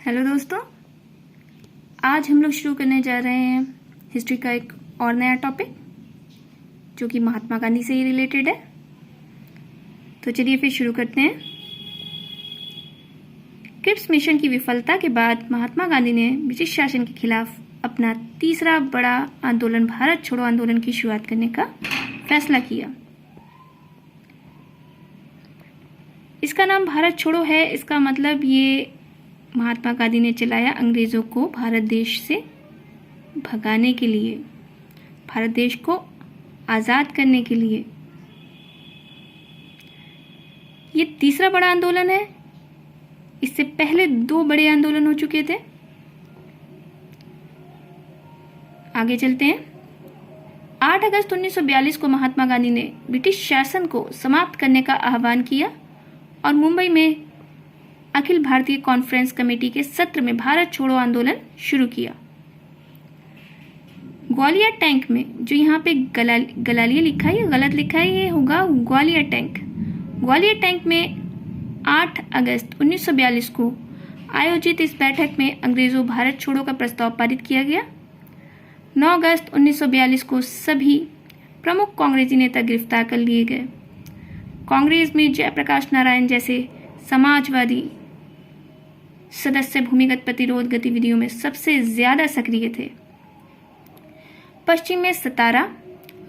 Hello दोस्तों, आज हम लोग शुरू करने जा रहे हैं हिस्ट्री का एक और नया टॉपिक जो कि महात्मा गांधी से ही रिलेटेड है। तो चलिए फिर शुरू करते हैं। क्रिप्स मिशन की विफलता के बाद महात्मा गांधी ने ब्रिटिश शासन के खिलाफ अपना तीसरा बड़ा आंदोलन भारत छोड़ो आंदोलन की शुरुआत करने का फैसला किया। इसका नाम भारत छोड़ो है। इसका मतलब ये महात्मा गांधी ने चलाया अंग्रेजों को भारत देश से भगाने के लिए, भारत देश को आज़ाद करने के लिए। ये तीसरा बड़ा आंदोलन है। इससे पहले दो बड़े आंदोलन हो चुके थे। आगे चलते हैं। 8 अगस्त 1942 को महात्मा गांधी ने ब्रिटिश शासन को समाप्त करने का आह्वान किया और मुंबई में अखिल भारतीय कॉन्फ्रेंस कमेटी के सत्र में भारत छोड़ो आंदोलन शुरू किया। ग्वालियर टैंक में, जो यहाँ पे गलालिया लिखा है, गलत लिखा है, ये होगा ग्वालियर टैंक। ग्वालियर टैंक में 8 अगस्त 1942 को आयोजित इस बैठक में अंग्रेजों भारत छोड़ो का प्रस्ताव पारित किया गया। 9 अगस्त 1942 को सभी प्रमुख कांग्रेसी नेता गिरफ्तार कर लिए गए। कांग्रेस में जयप्रकाश नारायण जैसे समाजवादी सदस्य भूमिगत प्रतिरोध गतिविधियों में सबसे ज्यादा सक्रिय थे। पश्चिम में सतारा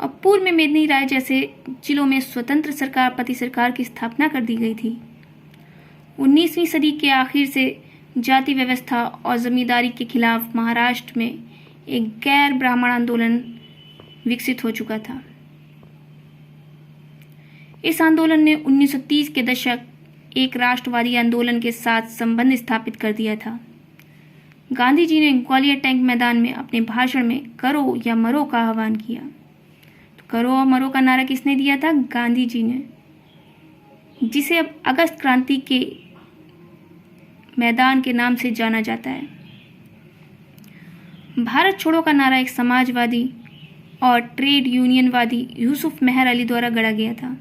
और पूर्व में मेदिनी राय जैसे जिलों में स्वतंत्र सरकार पति सरकार की स्थापना कर दी गई थी। 19वीं सदी के आखिर से जाति व्यवस्था और जमींदारी के खिलाफ महाराष्ट्र में एक गैर ब्राह्मण आंदोलन विकसित हो चुका था। इस आंदोलन ने 1930 के दशक एक राष्ट्रवादी आंदोलन के साथ संबंध स्थापित कर दिया था। गांधी जी ने ग्वालियर टैंक मैदान में अपने भाषण में करो या मरो का आह्वान किया। तो करो और मरो का नारा किसने दिया था? गांधी जी ने, जिसे अब अगस्त क्रांति के मैदान के नाम से जाना जाता है। भारत छोड़ो का नारा एक समाजवादी और ट्रेड यूनियनवादी यूसुफ मेहर अली द्वारा गढ़ा गया था।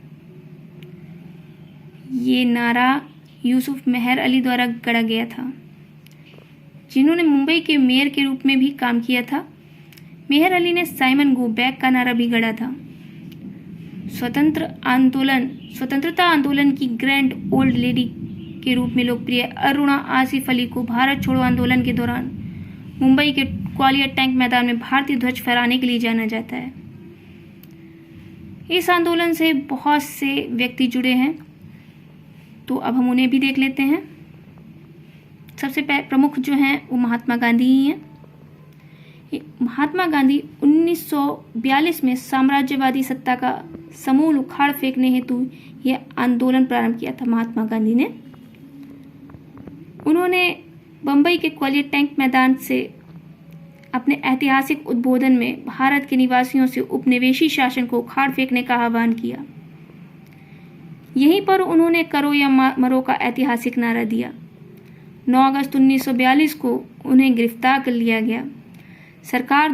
ये नारा यूसुफ मेहर अली द्वारा गढ़ा गया था, जिन्होंने मुंबई के मेयर के रूप में भी काम किया था। मेहर अली ने साइमन गो बैक का नारा भी गढ़ा था। स्वतंत्रता आंदोलन की ग्रैंड ओल्ड लेडी के रूप में लोकप्रिय अरुणा आसिफ अली को भारत छोड़ो आंदोलन के दौरान मुंबई के ग्वालियर टैंक मैदान में भारतीय ध्वज फहराने के लिए जाना जाता है। इस आंदोलन से बहुत से व्यक्ति जुड़े हैं, तो अब हम उन्हें भी देख लेते हैं। सबसे प्रमुख जो हैं वो महात्मा गांधी ही हैं। महात्मा गांधी 1942 में साम्राज्यवादी सत्ता का समूल उखाड़ फेंकने हेतु यह आंदोलन प्रारंभ किया था। महात्मा गांधी ने उन्होंने बम्बई के ग्वालियर टैंक मैदान से अपने ऐतिहासिक उद्बोधन में भारत के निवासियों से उपनिवेशी शासन को उखाड़ फेंकने का आह्वान किया। यहीं पर उन्होंने करो या मरो का ऐतिहासिक नारा दिया। 9 अगस्त 1942 को उन्हें गिरफ्तार कर लिया गया। सरकार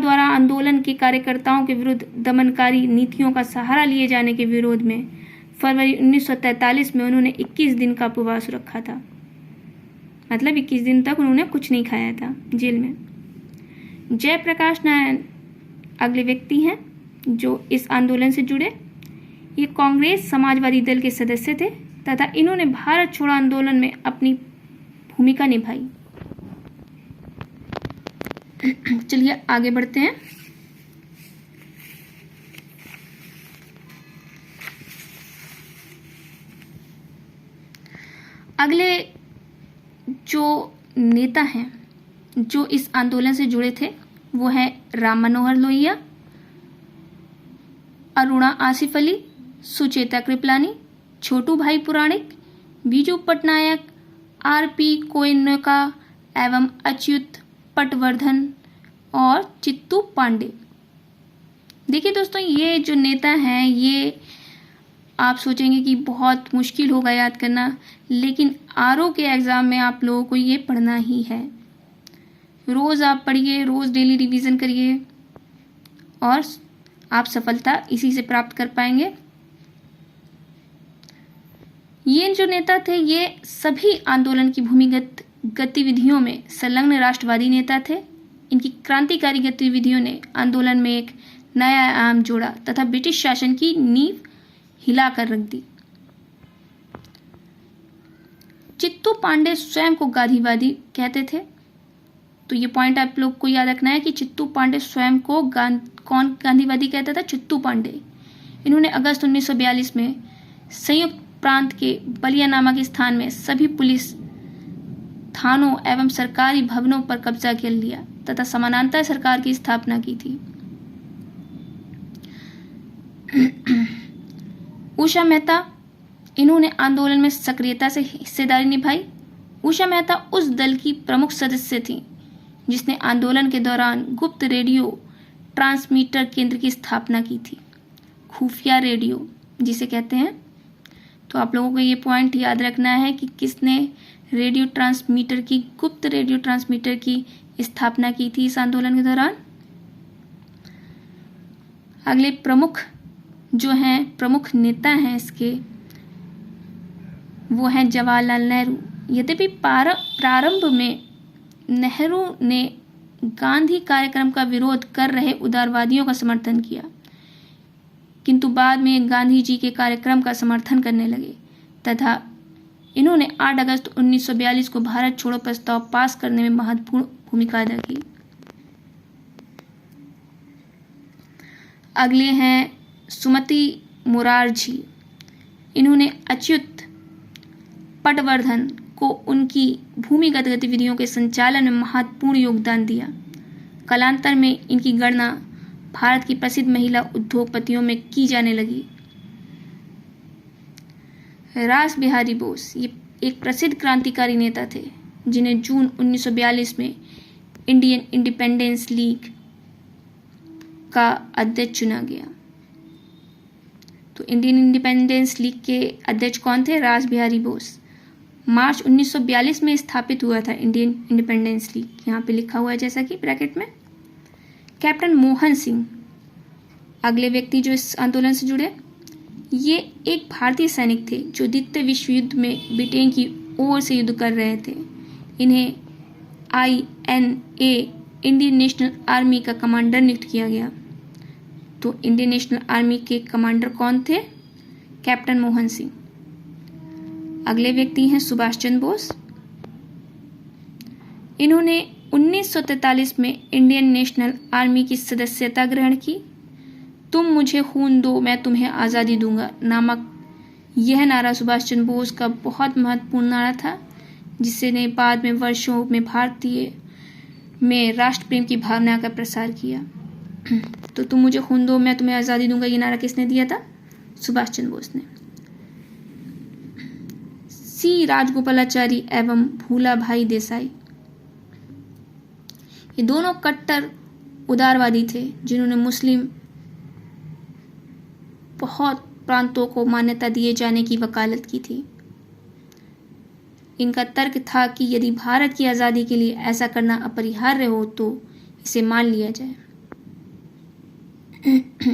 द्वारा आंदोलन के कार्यकर्ताओं के विरुद्ध दमनकारी नीतियों का सहारा लिए जाने के विरोध में फरवरी 1943 में उन्होंने 21 दिन का उपवास रखा था। मतलब 21 दिन तक उन्होंने कुछ नहीं खाया था जेल में। जयप्रकाश नारायण अगले व्यक्ति हैं जो इस आंदोलन से जुड़े। ये कांग्रेस समाजवादी दल के सदस्य थे तथा इन्होंने भारत छोड़ो आंदोलन में अपनी भूमिका निभाई। चलिए आगे बढ़ते हैं। अगले जो नेता हैं जो इस आंदोलन से जुड़े थे वो है राम मनोहर लोहिया, अरुणा आसिफ अली, सुचेता कृपलानी, छोटू भाई पुराणिक, बीजू पटनायक, आरपी कोयनका एवं अच्युत पटवर्धन और चित्तू पांडे। देखिए दोस्तों, ये जो नेता हैं ये आप सोचेंगे कि बहुत मुश्किल होगा याद करना, लेकिन आरओ के एग्ज़ाम में आप लोगों को ये पढ़ना ही है। रोज़ आप पढ़िए, रोज़ डेली रिवीजन करिए और आप सफलता इसी से प्राप्त कर पाएंगे। ये जो नेता थे ये सभी आंदोलन की भूमिगत गतिविधियों में संलग्न राष्ट्रवादी नेता थे। इनकी क्रांतिकारी गतिविधियों ने आंदोलन में एक नया आयाम जोड़ा तथा ब्रिटिश शासन की नींव हिलाकर रख दी। चित्तू पांडे स्वयं को गांधीवादी कहते थे। तो ये पॉइंट आप लोग को याद रखना है कि चित्तू पांडे स्वयं को कौन गांधीवादी कहता था? चित्तू पांडे। इन्होंने अगस्त 1942 में संयुक्त प्रांत के बलिया नामक स्थान में सभी पुलिस थानों एवं सरकारी भवनों पर कब्जा कर लिया तथा समानांतर सरकार की स्थापना की थी। उषा मेहता, इन्होंने आंदोलन में सक्रियता से हिस्सेदारी निभाई। उषा मेहता उस दल की प्रमुख सदस्य थी जिसने आंदोलन के दौरान गुप्त रेडियो ट्रांसमीटर केंद्र की स्थापना की थी। खुफिया रेडियो जिसे कहते हैं। तो आप लोगों को ये पॉइंट याद रखना है कि किसने गुप्त रेडियो ट्रांसमीटर की स्थापना की थी इस आंदोलन के दौरान। अगले प्रमुख नेता हैं इसके, वो हैं जवाहरलाल नेहरू। यद्यपि प्रारंभ में नेहरू ने गांधी कार्यक्रम का विरोध कर रहे उदारवादियों का समर्थन किया, किंतु बाद में गांधी जी के कार्यक्रम का समर्थन करने लगे तथा इन्होंने 8 अगस्त 1942 को भारत छोड़ो प्रस्ताव पास करने में महत्वपूर्ण भूमिका अदा की। अगले हैं सुमति मोरारजी। इन्होंने अच्युत पटवर्धन को उनकी भूमिगत गतिविधियों के संचालन में महत्वपूर्ण योगदान दिया। कालांतर में इनकी गणना भारत की प्रसिद्ध महिला उद्योगपतियों में की जाने लगी। रास बिहारी बोस, ये एक प्रसिद्ध क्रांतिकारी नेता थे जिन्हें जून 1942 में इंडियन इंडिपेंडेंस लीग का अध्यक्ष चुना गया। तो इंडियन इंडिपेंडेंस लीग के अध्यक्ष कौन थे? रास बिहारी बोस। मार्च 1942 में स्थापित हुआ था इंडियन इंडिपेंडेंस लीग, यहाँ पे लिखा हुआ है जैसा कि ब्रैकेट में। कैप्टन मोहन सिंह, अगले व्यक्ति जो इस आंदोलन से जुड़े, ये एक भारतीय सैनिक थे जो द्वितीय विश्व युद्ध में ब्रिटेन की ओर से युद्ध कर रहे थे। इन्हें INA इंडियन नेशनल आर्मी का कमांडर नियुक्त किया गया। तो इंडियन नेशनल आर्मी के कमांडर कौन थे? कैप्टन मोहन सिंह। अगले व्यक्ति हैं सुभाष चंद्र बोस। इन्होंने 1943 में इंडियन नेशनल आर्मी की सदस्यता ग्रहण की। तुम मुझे खून दो मैं तुम्हें आज़ादी दूंगा नामक यह नारा सुभाष चंद्र बोस का बहुत महत्वपूर्ण नारा था, जिसने बाद में वर्षों में भारतीय में राष्ट्र प्रेम की भावना का प्रसार किया। तो तुम मुझे खून दो मैं तुम्हें आज़ादी दूंगा, ये नारा किसने दिया था? सुभाष चंद्र बोस ने। सी राजगोपालाचारी एवं भूलाभाई देसाई, ये दोनों कट्टर उदारवादी थे जिन्होंने मुस्लिम बहुत प्रांतों को मान्यता दिए जाने की वकालत की थी। इनका तर्क था कि यदि भारत की आज़ादी के लिए ऐसा करना अपरिहार्य हो तो इसे मान लिया जाए।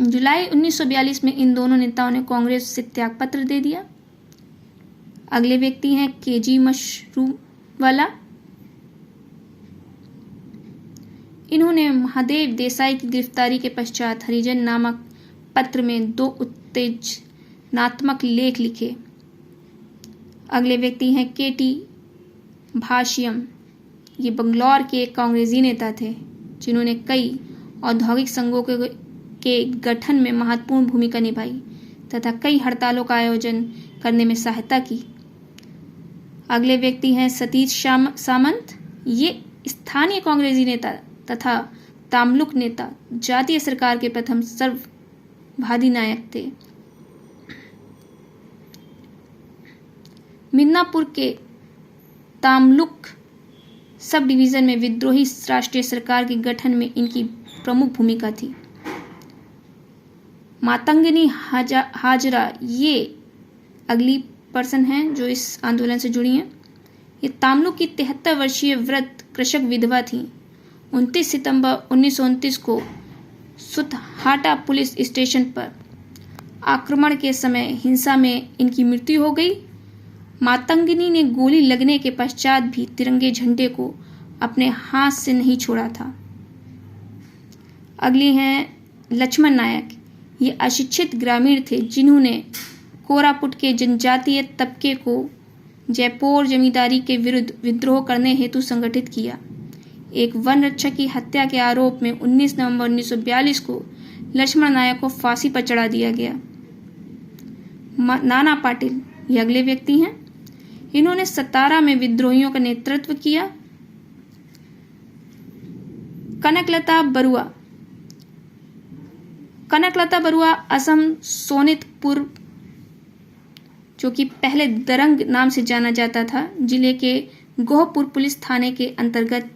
जुलाई 1942 में इन दोनों नेताओं ने कांग्रेस से त्यागपत्र दे दिया। अगले व्यक्ति हैं KG मशरूवाला। इन्होंने महादेव देसाई की गिरफ्तारी के पश्चात हरिजन नामक पत्र में 2 उत्तेजनात्मक लेख लिखे। अगले व्यक्ति हैं KT भाष्यम। ये बंगलौर के एक कांग्रेसी नेता थे जिन्होंने कई औद्योगिक संघों के गठन में महत्वपूर्ण भूमिका निभाई तथा कई हड़तालों का आयोजन करने में सहायता की। अगले व्यक्ति हैं सतीश सामंत। ये स्थानीय कांग्रेसी नेता तथा तामलुक नेता, जातीय सरकार के प्रथम सर्ववादी नायक थे। मिदनापुर के तामलुक सब डिवीजन में विद्रोही राष्ट्रीय सरकार के गठन में इनकी प्रमुख भूमिका थी। मातंगिनी हाजरा, ये अगली पर्सन हैं जो इस आंदोलन से जुड़ी हैं। ये तामलुक की 73 वर्षीय वृद्ध कृषक विधवा थी। 29 सितंबर 1929 को सुतहाटा पुलिस स्टेशन पर आक्रमण के समय हिंसा में इनकी मृत्यु हो गई मातंगिनी ने गोली लगने के पश्चात भी तिरंगे झंडे को अपने हाथ से नहीं छोड़ा था। अगली हैं लक्ष्मण नायक। ये अशिक्षित ग्रामीण थे जिन्होंने कोरापुट के जनजातीय तबके को जयपुर जमींदारी के विरुद्ध विद्रोह करने हेतु संगठित किया। एक वन रक्षक की हत्या के आरोप में 19 नवंबर 1942 को लक्ष्मण नायक को फांसी पर चढ़ा दिया गया। नाना पाटिल ये अगले व्यक्ति हैं। इन्होंने 17 में विद्रोहियों का नेतृत्व किया। कनकलता बरुआ असम सोनितपुर, जो कि पहले दरंग नाम से जाना जाता था, जिले के गोहपुर पुलिस थाने के अंतर्गत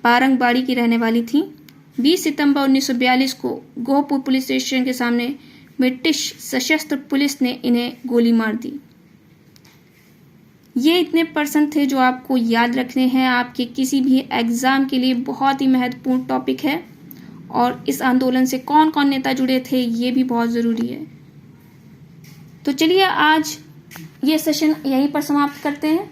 बारंगबाड़ी की रहने वाली थी। 20 सितंबर 1942 को गोहपुर पुलिस स्टेशन के सामने ब्रिटिश सशस्त्र पुलिस ने इन्हें गोली मार दी। ये इतने पर्सन थे जो आपको याद रखने हैं। आपके किसी भी एग्जाम के लिए बहुत ही महत्वपूर्ण टॉपिक है, और इस आंदोलन से कौन कौन नेता जुड़े थे ये भी बहुत ज़रूरी है। तो चलिए आज ये सेशन यहीं पर समाप्त करते हैं।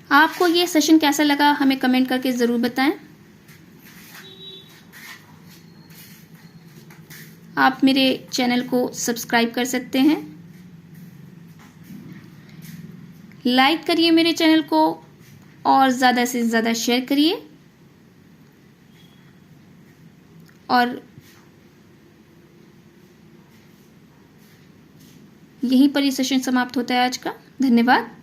आपको ये सेशन कैसा लगा हमें कमेंट करके ज़रूर बताएं। आप मेरे चैनल को सब्सक्राइब कर सकते हैं, लाइक करिए मेरे चैनल को और ज़्यादा से ज़्यादा शेयर करिए। और यहीं पर ये सेशन समाप्त होता है आज का। धन्यवाद।